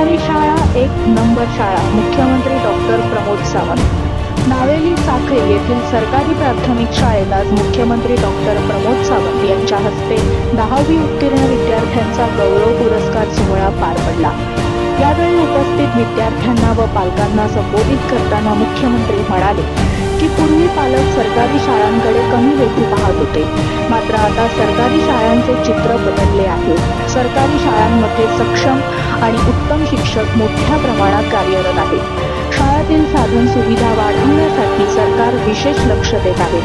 सरकारी शाळा एक नंबर शाळा, मुख्यमंत्री डॉक्टर प्रमोद सावंत। नावेली साखरे येथील सरकारी प्राथमिक शाळेत आज मुख्यमंत्री डॉक्टर प्रमोद सावंत यांच्या हस्ते 10वी उत्तीर्ण विद्यार्थ्यांचा गौरव पुरस्कार सोहळा पार पडला। यावेळी उपस्थित विद्यार्थ्यांना व पालकांना संबोधित करताना मुख्यमंत्री म्हणाले की पूर्वी पालक सरकारी शाळांकडे कमी वेधी पाहत होते, मात्र आता सरकारी शाळांचे चित्र बदलले आहे। सरकारी शाळांमध्ये सक्षम आणि उत्तम शिक्षक मोठ्या प्रमाणात कार्यरत आहेत। शाळेतील साधन सुविधा वाढवण्यासाठी सरकार विशेष लक्ष देत आहे।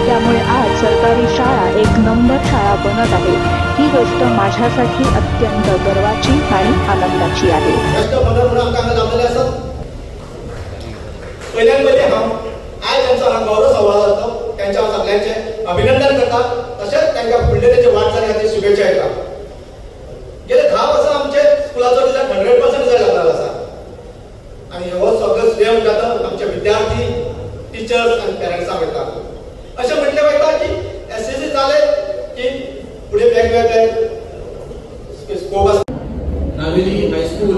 त्यामुळे आज सरकारी शाळा एक नंबर शाळा बनत आहे। ही गोष्ट माझ्यासाठी अत्यंत गर्वाची आणि आनंदाची आहे। आज त्यांचा हा गौरव सोहळा जातो, त्यांच्या सगळ्यांचे अभिनंदन करतात, तसेच त्यांच्या फुडले त्याचे वाटचाली खातीर शुभेच्छा येतात। गेले 10 वर्ष आमचे स्कुलाचो रिजल्ट 100% रिजल्ट लागला आसा आणि हो सगळं श्रेय जाता आमचे विद्यार्थी, टीचर्स आणि पेरेंट्सांक वयता। अशें म्हटलें वयता की एसएससी जाले की फुडें वेगवेगळे स्कोप आसा। नावेली हायस्कूल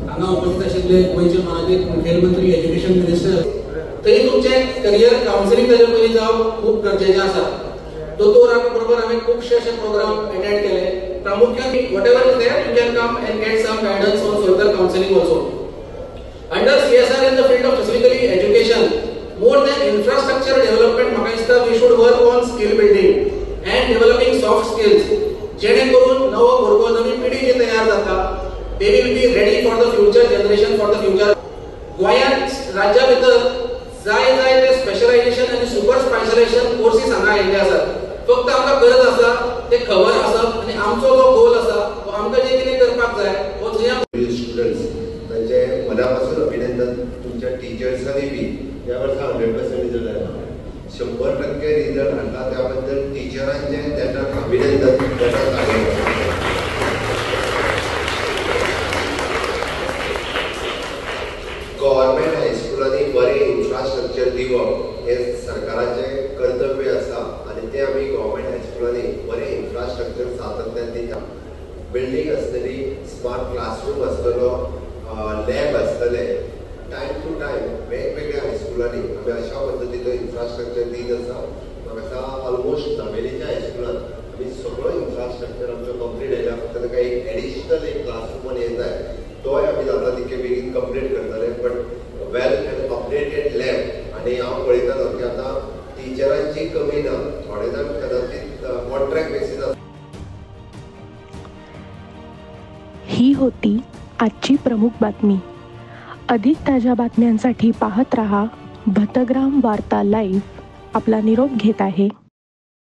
हांगा उपस्थित आशिल्ले गोंयचे माननीय मुखेलमंत्री एज्युकेशन मिनिस्टर तरी तुमचे करियर काउन्सिलिंग ताजे पयलीं जावप खूब गरजेचें आसा। दोतोरां बरोबर हांवें खुबशे अशे प्रोग्राम अटेंड केले। प्रामुख्यान whatever is there you can come and get some guidance on further counseling also. Under CSR in the field of specifically education, more than infrastructure development, म्हाका दिसता we should work on skill building and developing soft skills. जेणे करून नवो भुरगो नवी पिढी जी तयार जाता they will be ready for the future generation, for the future. गोंयांत राज्या भितर जाय ते स्पेशलायझेशन आणि सुपर स्पेशलायझेशन कोर्सेस हांगा आयिल्ले आसात। फक्त आमकां गरज आसा ते खबर आसप आनी आमचो जो गोल आसा तो आमकां जे कितें करपाक जाय हो स्टुडंट्स तांचे मनापासून अभिनंदन। तुमच्या टीचर्सांनी बी ह्या वर्सा 100% रिजल्ट आयला, 100% रिजल्ट हाडला, त्या बद्दल टीचरांचे त्यांना अभिनंदन, त्यांना सांगप। गव्हर्नमेंट हायस्कुलांनी बरें इन्फ्रास्ट्रक्चर दिवप हे सरकाराचे कर्तव्य आसा आणि ते आमी गव्हर्नमेंट हायस्कुलांनी बरें इन्फ्रास्ट्रक्चर सातत्यान दिता। बिल्डिंग आसतली, स्मार्ट क्लासरूम आसतलो, लॅब आसतले, टायम टू टायम वेगवेगळ्या हायस्कुलांनी आमी अशा पद्दतीचो इन्फ्रास्ट्रक्चर दीत आसा। म्हाका दिसता ऑलमोस्ट नावेलीच्या हायस्कुलान आमी सगळो इन्फ्रास्ट्रक्चर आमचो कंप्लीट येयला। फक्त ताका एक एडिशनल एक क्लासरूम येत आहे, तोय आमी जाता तितके बेगीन कंप्लीट करतले। But well end updated lab आणि हांव पळयतालो की आतां टीचरांची कमी ना, थोडे जाण कदाचित कॉन्ट्रॅक्ट बेसीस आसा। ही होती आजची प्रमुख बातमी। अधिक ताज्या बातम्यांसाठी पाहत रहा भतग्राम वार्ता लाईव्ह। आपला निरोप घेत आहे